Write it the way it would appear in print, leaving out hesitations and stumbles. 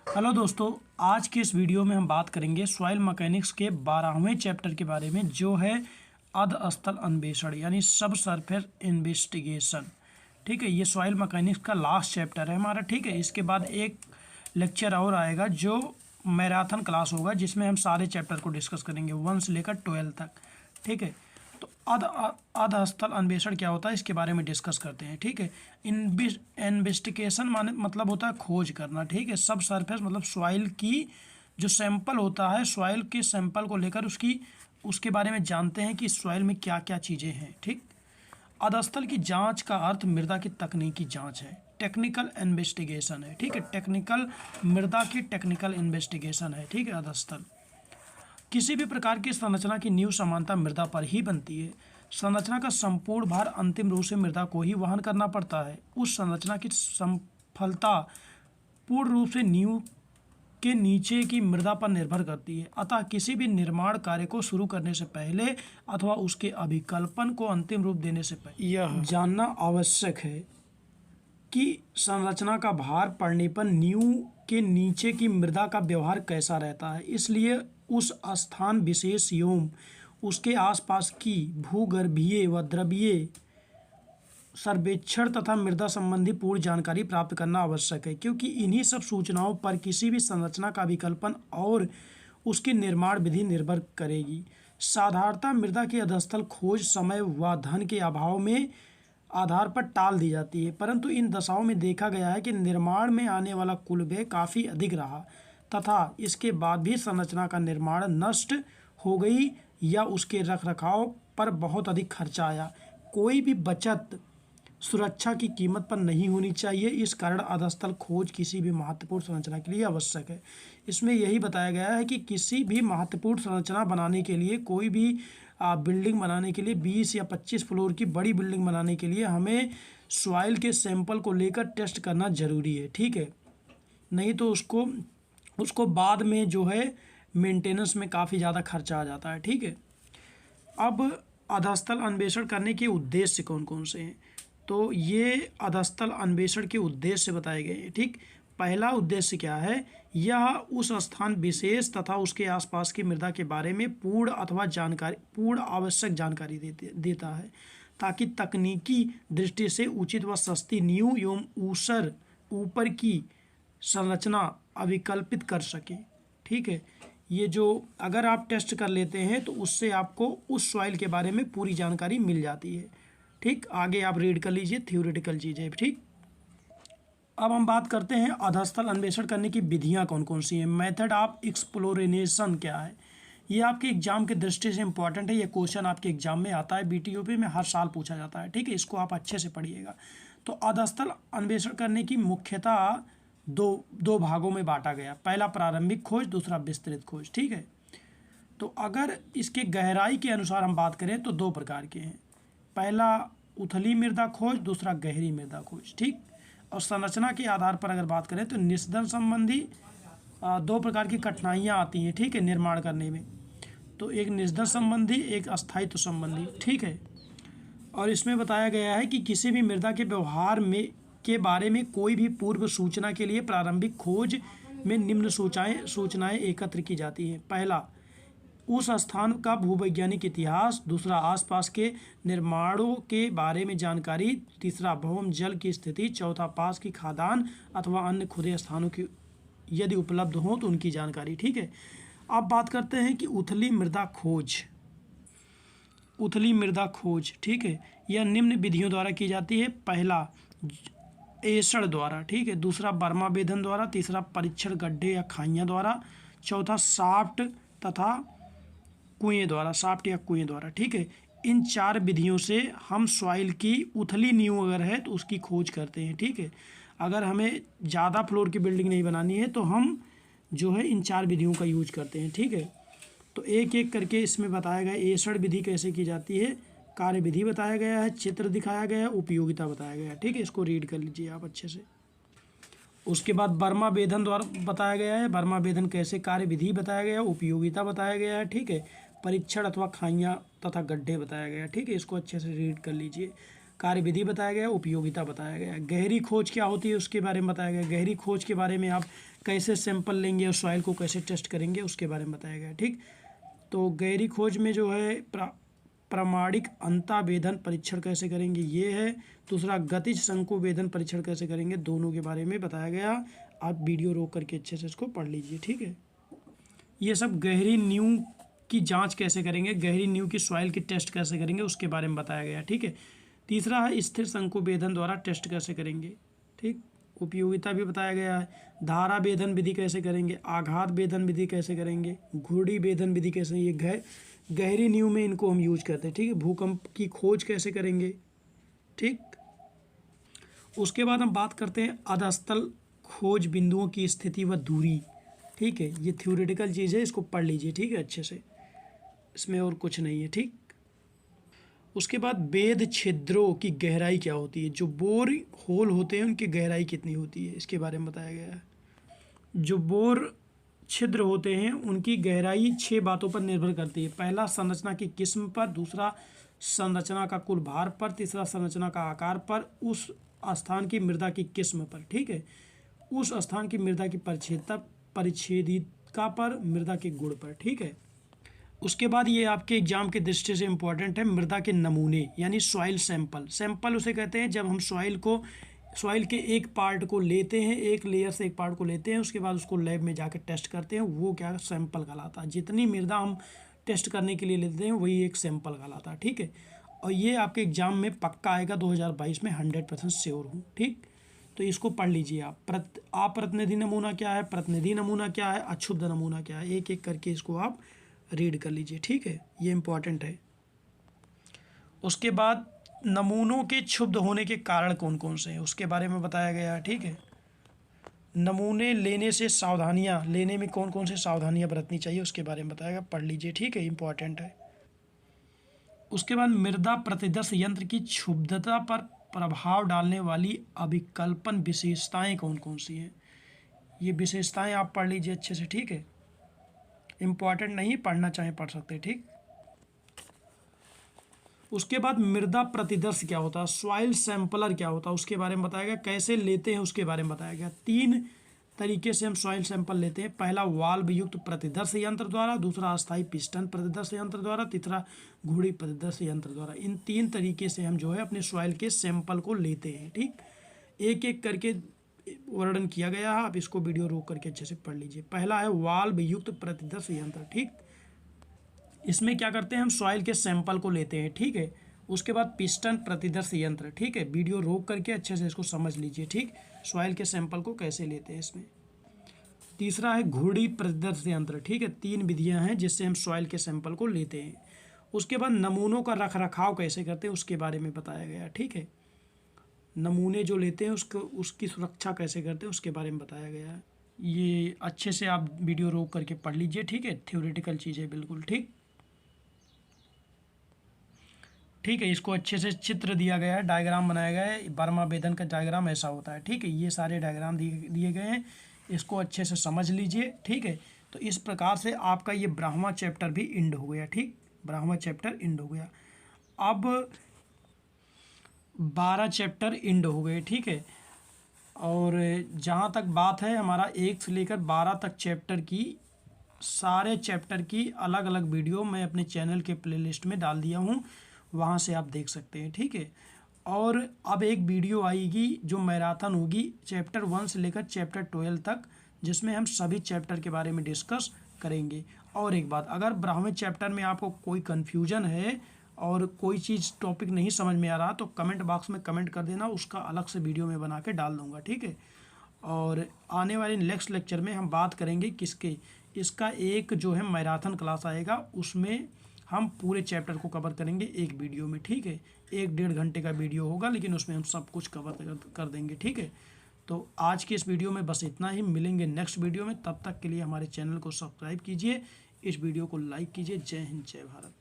Hello दोस्तों, आज के इस वीडियो में हम बात करेंगे सॉइल मैकेनिक्स के 12वें चैप्टर के बारे में, जो है अधस्थल अन्वेषण यानी सब सरफेस इन्वेस्टिगेशन। ठीक है, ये सॉइल मैकेनिक्स का लास्ट चैप्टर है हमारा। ठीक है, इसके बाद एक लेक्चर और आएगा जो मैराथन क्लास होगा, जिसमें हम सारे चैप्टर को डिस्कस करेंगे 1 से लेकर 12 तक। ठीक है, तो अधस्थल अन्वेषण क्या होता है इसके बारे में डिस्कस करते हैं। ठीक है, इन्वेस्टिगेशन माने मतलब होता है खोज करना। ठीक है, सब सरफेस मतलब सॉइल की जो सैंपल होता है, सॉइल के सैंपल को लेकर उसके बारे में जानते हैं कि सॉइल में क्या क्या चीज़ें हैं। ठीक, अधस्थल की जांच का अर्थ मृदा की तकनीकी जांच है, टेक्निकल इन्वेस्टिगेशन है। ठीक है, टेक्निकल मृदा की टेक्निकल इन्वेस्टिगेशन है। ठीक है, अधस्थल किसी भी प्रकार की संरचना की नींव समानता मृदा पर ही बनती है। संरचना का संपूर्ण भार अंतिम रूप से मृदा को ही वहन करना पड़ता है। उस संरचना की सफलता पूर्ण रूप से नींव के नीचे की मृदा पर निर्भर करती है। अतः किसी भी निर्माण कार्य को शुरू करने से पहले अथवा उसके अभिकल्पन को अंतिम रूप देने से पहले यह जानना आवश्यक है कि संरचना का भार पड़ने पर नींव के नीचे की मृदा का व्यवहार कैसा रहता है। इसलिए उस स्थान विशेष एवं उसके आसपास की भूगर्भीय व द्रवीय सर्वेक्षण तथा मृदा संबंधी पूर्ण जानकारी प्राप्त करना आवश्यक है, क्योंकि इन्हीं सब सूचनाओं पर किसी भी संरचना का विकल्पन और उसकी निर्माण विधि निर्भर करेगी। साधारणतः मृदा की अधस्थल खोज समय व धन के अभाव में आधार पर टाल दी जाती है, परंतु इन दशाओं में देखा गया है कि निर्माण में आने वाला कुल व्यय काफ़ी अधिक रहा तथा इसके बाद भी संरचना का निर्माण नष्ट हो गई या उसके रखरखाव पर बहुत अधिक खर्चा आया। कोई भी बचत सुरक्षा की कीमत पर नहीं होनी चाहिए। इस कारण अधस्थल खोज किसी भी महत्वपूर्ण संरचना के लिए आवश्यक है। इसमें यही बताया गया है कि किसी भी महत्वपूर्ण संरचना बनाने के लिए, कोई भी बिल्डिंग बनाने के लिए, 20 या 25 फ्लोर की बड़ी बिल्डिंग बनाने के लिए हमें सॉइल के सैंपल को लेकर टेस्ट करना ज़रूरी है। ठीक है, नहीं तो उसको बाद में जो है मेंटेनेंस में काफ़ी ज़्यादा खर्चा आ जाता है। ठीक है, अब अधस्थल अन्वेषण करने के उद्देश्य कौन कौन से हैं, तो ये अधस्थल अन्वेषण के उद्देश्य बताए गए हैं। ठीक, पहला उद्देश्य क्या है, यह उस स्थान विशेष तथा उसके आसपास की मृदा के बारे में पूर्ण आवश्यक जानकारी देता है, ताकि तकनीकी दृष्टि से उचित व सस्ती नींव एवं ऊपर की संरचना अभिकल्पित कर सके। ठीक है, ये जो अगर आप टेस्ट कर लेते हैं तो उससे आपको उस सॉइल के बारे में पूरी जानकारी मिल जाती है। ठीक, आगे आप रीड कर लीजिए थ्योरेटिकल चीज़ें। ठीक, अब हम बात करते हैं अधस्थल अन्वेषण करने की विधियां कौन कौन सी हैं। मेथड ऑफ एक्सप्लोरेशन क्या है, ये आपके एग्जाम की दृष्टि से इंपॉर्टेंट है। ये क्वेश्चन आपके एग्जाम में आता है, बीटीओपी में हर साल पूछा जाता है। ठीक है, इसको आप अच्छे से पढ़िएगा। तो अधस्थल अन्वेषण करने की मुख्यतः दो भागों में बांटा गया। पहला प्रारंभिक खोज, दूसरा विस्तृत खोज। ठीक है, तो अगर इसके गहराई के अनुसार हम बात करें तो दो प्रकार के हैं। पहला उथली मृदा खोज, दूसरा गहरी मृदा खोज। ठीक, और संरचना के आधार पर अगर बात करें तो निस्दन संबंधी दो प्रकार की कठिनाइयाँ आती हैं। ठीक है, निर्माण करने में, तो एक निस्दन संबंधी, एक अस्थायित्व संबंधी। ठीक है, और इसमें बताया गया है कि किसी भी मृदा के व्यवहार में के बारे में कोई भी पूर्व सूचना के लिए प्रारंभिक खोज में निम्न सूचनाएं एकत्र की जाती हैं। पहला, उस स्थान का भूवैज्ञानिक इतिहास, दूसरा आसपास के निर्माणों के बारे में जानकारी, तीसरा भौम जल की स्थिति, चौथा पास की खादान अथवा अन्य खुदे स्थानों की यदि उपलब्ध हो तो उनकी जानकारी। ठीक है, अब बात करते हैं कि उथली मृदा खोज। उथली मृदा खोज, ठीक है, यह निम्न विधियों द्वारा की जाती है। पहला एषण द्वारा, ठीक है, दूसरा बर्मा बेधन द्वारा, तीसरा परीक्षण गड्ढे या खाइयाँ द्वारा, चौथा साफ्ट तथा कुएं द्वारा, साफ्ट या कुएं द्वारा। ठीक है, इन चार विधियों से हम सॉइल की उथली नींव अगर है तो उसकी खोज करते हैं। ठीक है, अगर हमें ज़्यादा फ्लोर की बिल्डिंग नहीं बनानी है तो हम जो है इन चार विधियों का यूज करते हैं। ठीक है, तो एक एक करके इसमें बताया गया एषण विधि कैसे की जाती है, कार्य विधि बताया गया है, चित्र दिखाया गया है, उपयोगिता बताया गया है। ठीक है, इसको रीड कर लीजिए आप अच्छे से। उसके बाद बर्मा बेधन द्वारा बताया गया है, बर्मा बेधन कैसे कार्य विधि बताया गया है, उपयोगिता बताया गया है। ठीक है, परीक्षण अथवा खाइयाँ तथा गड्ढे बताया गया है। ठीक है, इसको अच्छे से रीड कर लीजिए। कार्यविधि बताया गया, उपयोगिता बताया गया। गहरी खोज क्या होती है उसके बारे में बताया गया। गहरी खोज के बारे में आप कैसे सैंपल लेंगे और सॉइल को कैसे टेस्ट करेंगे उसके बारे में बताया गया। ठीक, तो गहरी खोज में जो है प्रामाणिक अंतर्वेधन परीक्षण कैसे करेंगे ये है। दूसरा गतिज संकोवेदन परीक्षण कैसे करेंगे, दोनों के बारे में बताया गया। आप वीडियो रोक करके अच्छे से इसको पढ़ लीजिए। ठीक है, ये सब गहरी नींव की जांच कैसे करेंगे, गहरी नींव की सॉइल की टेस्ट कैसे करेंगे उसके बारे में बताया गया। ठीक है, तीसरा है स्थिर संकोवेदन द्वारा टेस्ट कैसे करेंगे। ठीक, उपयोगिता भी बताया गया है। धारा वेदन विधि कैसे करेंगे, आघात वेदन विधि कैसे करेंगे, घूर्णी वेदन विधि कैसे, ये गहरी नींव में इनको हम यूज करते हैं। ठीक है, भूकंप की खोज कैसे करेंगे। ठीक, उसके बाद हम बात करते हैं अधस्थल खोज बिंदुओं की स्थिति व दूरी। ठीक है, ये थ्योरेटिकल चीज़ है, इसको पढ़ लीजिए। ठीक है, अच्छे से, इसमें और कुछ नहीं है। ठीक, उसके बाद वेध छिद्रों की गहराई क्या होती है, जो बोर होल होते हैं उनकी गहराई कितनी होती है इसके बारे में बताया गया है। जो बोर छिद्र होते हैं उनकी गहराई 6 बातों पर निर्भर करती है। पहला, संरचना की किस्म पर, दूसरा संरचना का कुल भार पर, तीसरा संरचना का आकार पर, उस स्थान की मृदा की किस्म पर। ठीक है, उस स्थान की मृदा की परिच्छेदिका पर, मृदा के गुण पर। ठीक है, उसके बाद ये आपके एग्जाम की दृष्टि से इम्पोर्टेंट है, मृदा के नमूने यानी सॉइल सैंपल। सैंपल उसे कहते हैं जब हम सॉइल के एक पार्ट को लेते हैं, एक लेयर से एक पार्ट को लेते हैं, उसके बाद उसको लैब में जाकर टेस्ट करते हैं, वो क्या सैंपल कहलाता है। जितनी मृदा हम टेस्ट करने के लिए लेते हैं वही एक सैंपल कहलाता है। ठीक है, और ये आपके एग्जाम में पक्का आएगा 2022 में, 100% श्योर हूँ। ठीक, तो इसको पढ़ लीजिए आप। अप्रतिनिधि नमूना क्या है, प्रतिनिधि नमूना क्या है, अक्षुब्ध नमूना क्या है, एक एक करके इसको आप रीड कर लीजिए। ठीक है, ये इम्पॉर्टेंट है। उसके बाद नमूनों के क्षुब्ध होने के कारण कौन कौन से हैं उसके बारे में बताया गया है। ठीक है, नमूने लेने से सावधानियां, लेने में कौन कौन से सावधानियां बरतनी चाहिए उसके बारे में बताया गया, पढ़ लीजिए। ठीक है, इम्पॉर्टेंट है। उसके बाद मृदा प्रतिदर्श यंत्र की क्षुब्धता पर प्रभाव डालने वाली अभिकल्पन विशेषताएं कौन कौन सी हैं, ये विशेषताएं आप पढ़ लीजिए अच्छे से। ठीक है, इम्पॉर्टेंट नहीं, पढ़ना चाहे पढ़ सकते। ठीक, उसके बाद मृदा प्रतिदर्श क्या होता है, सॉइल सैंपलर क्या होता है उसके बारे में बताया गया, कैसे लेते हैं उसके बारे में बताया गया। 3 तरीके से हम सॉइल सैंपल लेते हैं। पहला, वाल्व युक्त प्रतिदर्श यंत्र द्वारा, दूसरा अस्थायी पिस्टन प्रतिदर्श यंत्र द्वारा, तीसरा घूर्णी प्रतिदर्श यंत्र द्वारा। इन 3 तरीके से हम जो है अपने सॉइल के सैंपल को लेते हैं। ठीक, एक एक करके वर्णन किया गया है, आप इसको वीडियो रोक करके अच्छे से पढ़ लीजिए। पहला है वाल्व युक्त प्रतिदर्श यंत्र। ठीक, इसमें क्या करते हैं, हम सॉइल के सैंपल को लेते हैं। ठीक है, उसके बाद पिस्टन प्रतिदर्श यंत्र। ठीक है, वीडियो रोक करके अच्छे से इसको समझ लीजिए। ठीक, सॉइल के सैंपल को कैसे लेते हैं इसमें। तीसरा है घूर्णी प्रतिदर्श यंत्र। ठीक है, 3 विधियां हैं जिससे हम सॉइल के सैंपल को लेते हैं। उसके बाद नमूनों का रख रखाव कैसे करते हैं उसके बारे में बताया गया। ठीक है, नमूने जो लेते हैं उसकी सुरक्षा कैसे करते हैं उसके बारे में बताया गया है। ये अच्छे से आप वीडियो रोक करके पढ़ लीजिए। ठीक है, थ्योरेटिकल चीज़ है बिल्कुल। ठीक है, इसको अच्छे से चित्र दिया गया है, डायग्राम बनाया गया है। बर्मा वेदन का डायग्राम ऐसा होता है। ठीक है, ये सारे डायग्राम दिए गए हैं, इसको अच्छे से समझ लीजिए। ठीक है, तो इस प्रकार से आपका ये ब्राह्मण चैप्टर भी एंड हो गया। ठीक, ब्राह्मण चैप्टर एंड हो गया। अब 12 चैप्टर एंड हो गए। ठीक है, और जहाँ तक बात है हमारा 1 से लेकर 12 तक चैप्टर की, सारे चैप्टर की अलग अलग वीडियो मैं अपने चैनल के प्लेलिस्ट में डाल दिया हूँ, वहाँ से आप देख सकते हैं। ठीक है, और अब एक वीडियो आएगी जो मैराथन होगी चैप्टर 1 से लेकर चैप्टर 12 तक, जिसमें हम सभी चैप्टर के बारे में डिस्कस करेंगे। और एक बात, अगर ब्राह्मण चैप्टर में आपको कोई कन्फ्यूजन है और कोई चीज़ टॉपिक नहीं समझ में आ रहा तो कमेंट बॉक्स में कमेंट कर देना, उसका अलग से वीडियो में बना के डाल दूँगा। ठीक है, और आने वाले नेक्स्ट लेक्चर में हम बात करेंगे किसके, इसका एक जो है मैराथन क्लास आएगा, उसमें हम पूरे चैप्टर को कवर करेंगे एक वीडियो में। ठीक है, 1-1.5 घंटे का वीडियो होगा, लेकिन उसमें हम सब कुछ कवर कर देंगे। ठीक है, तो आज के इस वीडियो में बस इतना ही, मिलेंगे नेक्स्ट वीडियो में। तब तक के लिए हमारे चैनल को सब्सक्राइब कीजिए, इस वीडियो को लाइक कीजिए। जय हिंद, जय भारत।